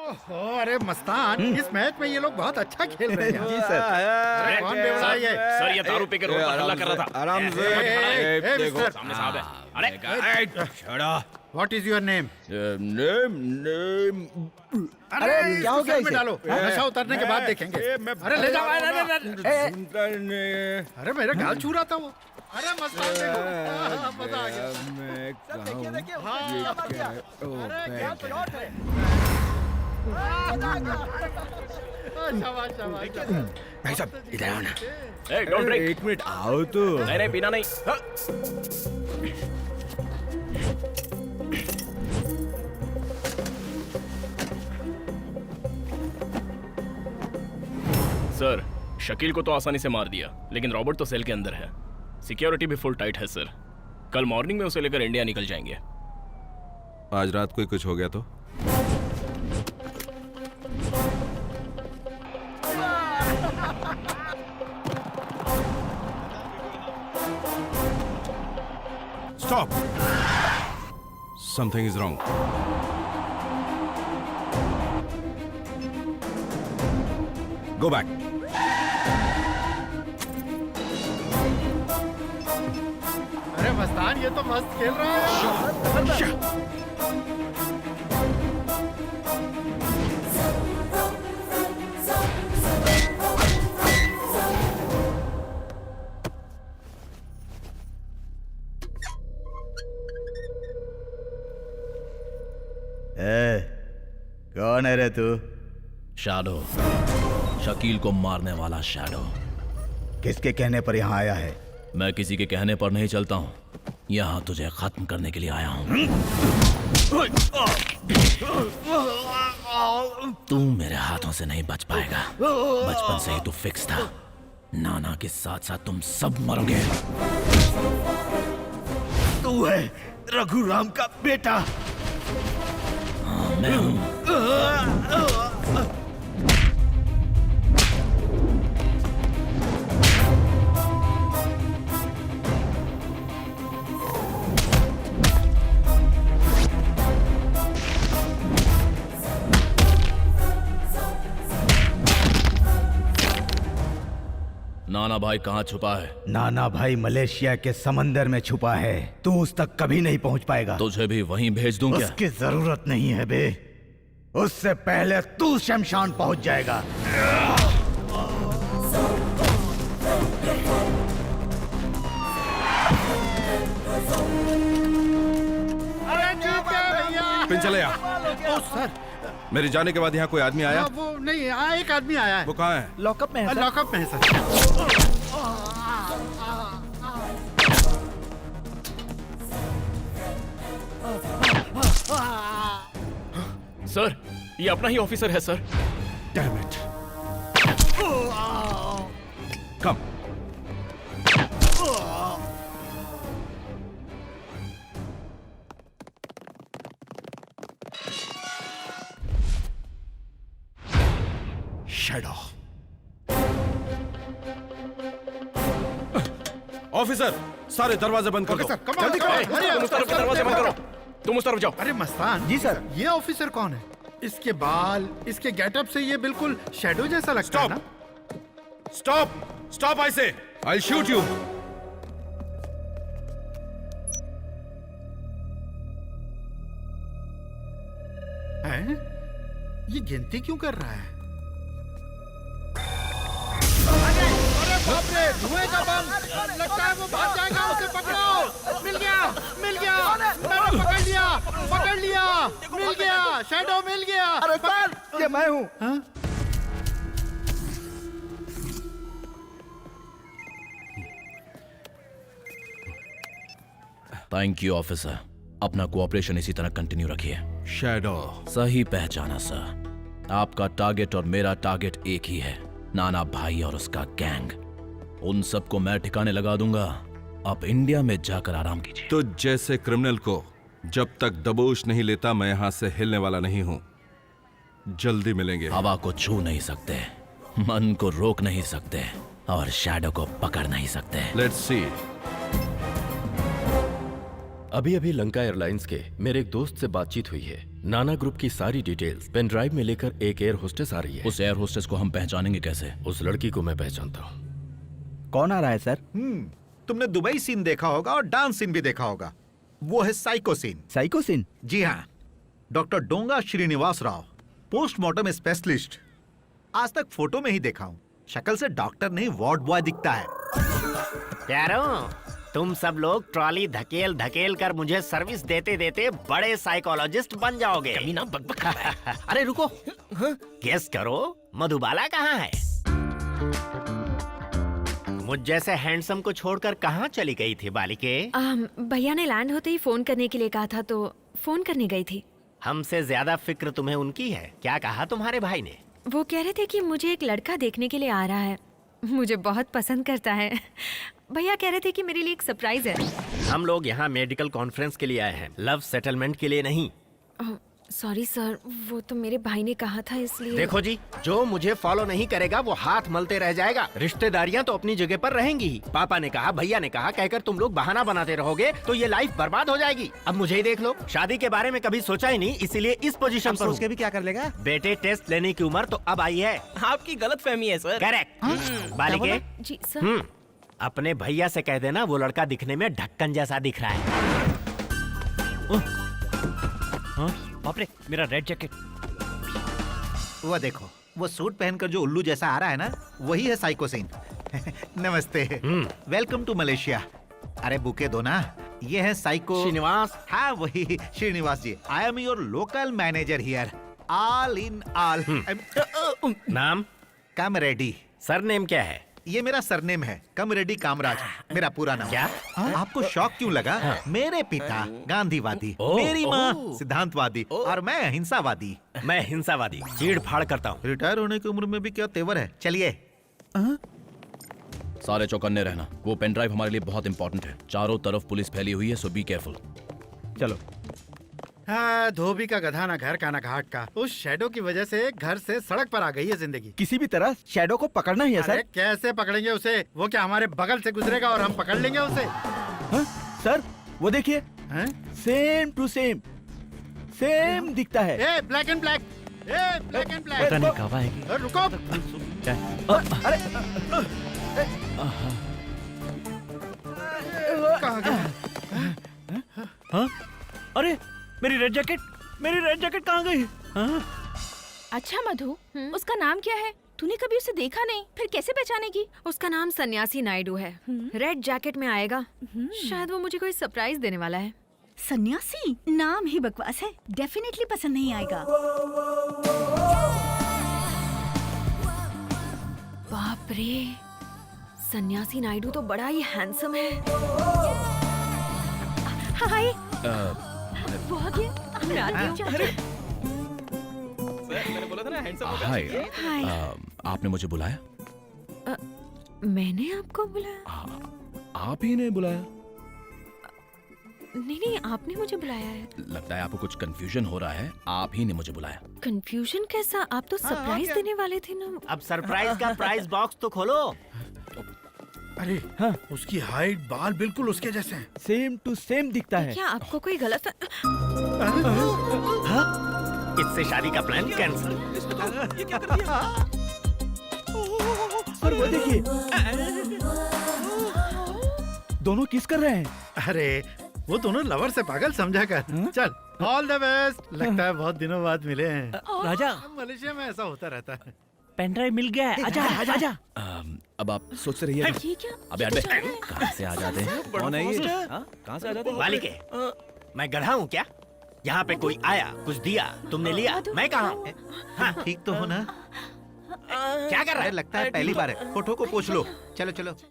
ओहो, अरे मस्तान, इस मैच में ये लोग बहुत अच्छा खेल रहे हैं। जी सर। अरे कौन बेवड़ा है ये? सर ये दारू पी के रोड पर हल्ला कर रहा था। आराम से। मिस्टर, सामने साहब है। अरे छोड़ा। What is your name? Name अरे क्या हो गया में इसे? डालो, नशा उतरने के बाद देखेंगे। अरे ले जाओ, अरे मेरा गाल छू रहा था वो। अरे मस्तान देखो, मजा आ गया। देखिए देखिए शाबाश शाबाश। भाई साहब इधर आओ ना। ए डोंट ड्रिंक। एक मिनट आओ तो। नहीं नहीं पीना नहीं। हाँ। सर शकील को तो आसानी से मार दिया, लेकिन रॉबर्ट तो सेल के अंदर है। सिक्योरिटी भी फुल टाइट है सर। कल मॉर्निंग में उसे लेकर इंडिया निकल जाएंगे। आज रात को ही कुछ हो गया तो? Stop! Something is wrong. Go back. अरे मस्तान ये तो मस्त खेल रहा है। कौन है रे तू? शैडो, शकील को मारने वाला शैडो। किसके कहने पर यहाँ आया है? मैं किसी के कहने पर नहीं चलता हूँ, यहाँ तुझे खत्म करने के लिए आया हूँ। तू मेरे हाथों से नहीं बच पाएगा। बचपन से ही तू फिक्स था। नाना के साथ साथ तुम सब मरोगे। तू है रघुराम का बेटा। हाँ, मैं हूँ। नाना भाई कहाँ छुपा है? नाना भाई मलेशिया के समंदर में छुपा है। तू उस तक कभी नहीं पहुंच पाएगा। तुझे भी वहीं भेज दूं क्या? उसकी जरूरत नहीं है बे। उससे पहले तू शमशान पहुंच जाएगा। अरे जीत गए भैया। पिन चले आ। ओ सर, मेरे जाने के बाद यहाँ कोई आदमी आया? वो नहीं, यहाँ एक आदमी आया है। वो कहाँ है? लॉकअप में लॉकअप में है सर। सर ये अपना ही ऑफिसर है sir. Damn it. Come. Shadow. Officer, सारे दरवाजे बंद कर दो। सर, come on, जल्दी come on, करो। hurry up, तुम उस तरफ के दरवाजे बंद करो। तुम उस तरफ जाओ। अरे मस्तान जी सर। ये ऑफिसर कौन है? इसके बाल, इसके गेटअप से ये बिल्कुल शैडो जैसा लगता है Stop. ना? Stop! Stop, I say! I'll shoot you. हैं? ये गिनती क्यों कर रहा है? अरे बाप रे, धुएं का बम! लगता है वो भाग जाएगा। उसे पकड़ो। मिल गया, मिल गया। मैंने पकड़ लिया, पकड़ लिया। मिल गया, शैडो मिल गया। अरे सर, ये मैं हूँ। हाँ? Thank you officer. अपना कोऑपरेशन इसी तरह कंटिन्यू रखिए। Shadow. सही पहचाना सर। आपका टारगेट और मेरा टारगेट एक ही है, नाना भाई और उसका गैंग। उन सबको मैं ठिकाने लगा दूंगा। आप इंडिया में जाकर आराम कीजिए। तो जैसे क्रिमिनल को जब तक दबोच नहीं लेता मैं यहाँ से हिलने वाला नहीं हूँ। जल्दी मिलेंगे। हवा को छू नहीं सकते, मन को रोक नहीं सकते और शैडो को पकड़ नहीं सकते। Let's see. अभी अभी लंका एयरलाइंस के मेरे एक दोस्त से बातचीत हुई है। नाना ग्रुप की सारी डिटेल्स पेन ड्राइव में लेकर एक एयर होस्टेस आ रही है। उस एयर होस्टेस को हम पहचानेंगे कैसे? उस लड़की को मैं पहचानता हूँ। कौन आ रहा है सर? तुमने दुबई सीन देखा होगा और डांस सीन भी देखा होगा। वो है साइको सीन। साइको सिन? जी हाँ, डॉक्टर डोंगा श्रीनिवास राव, पोस्टमार्टम स्पेशलिस्ट। आज तक फोटो में ही देखा हूँ, शक्ल से डॉक्टर नहीं वार्ड बॉय दिखता है। प्यारो, तुम सब लोग ट्रॉली धकेल धकेल कर मुझे सर्विस देते देते बड़े साइकोलॉजिस्ट बन जाओगे। ना बकबक कर रहा है। अरे रुको, गेस करो, मधुबाला कहाँ है? मुझ जैसे हैंडसम को छोड़कर कहाँ चली गई थी बालिके? भैया ने लैंड होते ही फोन करने के लिए कहा था तो फोन करने गई थी। हमसे ज्यादा फिक्र तुम्हें उनकी है। क्या कहा तुम्हारे भाई ने? वो कह रहे थे कि मुझे एक लड़का देखने के लिए आ रहा है, मुझे बहुत पसंद करता है। भैया कह रहे थे कि मेरे लिए एक सरप्राइज है। हम लोग यहाँ मेडिकल कॉन्फ्रेंस के लिए आए हैं, लव सेटलमेंट के लिए नहीं। सॉरी सर, वो तो मेरे भाई ने कहा था इसलिए। देखो जी, जो मुझे फॉलो नहीं करेगा वो हाथ मलते रह जाएगा। रिश्तेदारियां तो अपनी जगह पर रहेंगी ही। पापा ने कहा, भैया ने कहा, कहकर तुम लोग बहाना बनाते रहोगे तो ये लाइफ बर्बाद हो जाएगी। अब मुझे ही देख लो, शादी के बारे में कभी सोचा ही नहीं, इसीलिए इस पोजीशन पर उसके भी क्या कर लेगा? बेटे, टेस्ट लेने की उम्र तो अब आई है। आपकी गलत फहमी है सर। करेक्ट। बालिके, जी सर। अपने भैया से कह देना वो लड़का दिखने में ढक्कन जैसा दिख रहा है। बाप रे, मेरा रेड जैकेट। वो देखो, वो सूट पहनकर जो उल्लू जैसा आ रहा है ना, वही है साइको सीन। नमस्ते, वेलकम टू मलेशिया। अरे बुके दो ना, ये है साइको श्रीनिवास। हाँ वही Srinivas ji. I am your local manager here, all in all. नाम? Come ready. सरनेम क्या है? ये मेरा सरनेम है, कम रेडी कामराज, मेरा पूरा नाम। क्या? आपको शौक क्यों लगा? मेरे पिता गांधीवादी, ओह, मेरी माँ ओह। सिद्धांतवादी और मैं अहिंसावादी। मैं हिंसावादी, चीड़ फाड़ करता हूँ। रिटायर होने की उम्र में भी क्या तेवर है। चलिए। सारे चौकन्ने रहना, वो पेन ड्राइव हमारे लिए बहुत इंपॉर्टेंट है। चारों तरफ पुलिस फैली हुई है, सो बी केयरफुल। चलो। हाँ, धोबी का गधा ना घर का ना घाट का। उस शैडो की वजह से घर से सड़क पर आ गई है जिंदगी। किसी भी तरह शैडो को पकड़ना ही है अरे सर। कैसे पकड़ेंगे उसे? वो क्या हमारे बगल से गुजरेगा और हम पकड़ लेंगे उसे? हाँ? सर वो देखिए, हैं? सेम टू सेम, सेम दिखता है। A black and black, a black and black. पता नहीं कब आएगी। रुको। अरे कहाँ गया? हाँ? अरे मेरी रेड जैकेट, मेरी रेड जैकेट कहाँ गई? हाँ? अच्छा मधु, उसका नाम क्या है? तूने कभी उसे देखा नहीं, फिर कैसे पहचानेगी? उसका नाम सन्यासी नायडू है, रेड जैकेट में आएगा। शायद वो मुझे कोई सरप्राइज देने वाला है। सन्यासी नाम ही बकवास है, डेफिनेटली पसंद नहीं आएगा। बाप रे, सन्यासी नायडू तो बड़ा ही हैंडसम है। हाय, वो आ गया। हम रात में मैंने बोला था ना हैंडसम होगा। हाय, हाय। आपने मुझे बुलाया? मैंने आपको बुलाया? आप ही ने बुलाया? नहीं नहीं, आपने मुझे बुलाया है। लगता है आपको कुछ कंफ्यूजन हो रहा है, आप ही ने मुझे बुलाया। कंफ्यूजन कैसा? आप तो सरप्राइज देने वाले थे ना। अब सरप्राइज का प्राइस बॉक्स तो खोलो। अरे हाँ, उसकी हाइट, बाल बिल्कुल उसके जैसे हैं। सेम टू सेम दिखता है। क्या आपको कोई गलत? इससे शादी का प्लान कैंसिल। ये क्या कर दिया? सर वो देखिए, दोनों किस कर रहे हैं। अरे वो दोनों लवर से पागल समझा कर। चल, ऑल द बेस्ट। लगता है बहुत दिनों बाद मिले हैं। राजा, मलेशिया में ऐसा होता रहता है। पेन ड्राइव मिल गया है। आजा आजा आजा। अब आप सोचते रहिए। ये क्या? अबे अबे, कहाँ से आ जाते हैं? कौन है ये? हाँ? कहाँ से आ जाते हैं? बालिके, मैं गधा हूँ क्या? यहाँ पे कोई आया, कुछ दिया, तुमने लिया, मैं कहाँ हूँ? हाँ, ठीक तो हो ना? क्या कर रहा अरे है? लगता है पहली बार है। फोटो को पूछ लो। चलो चलो।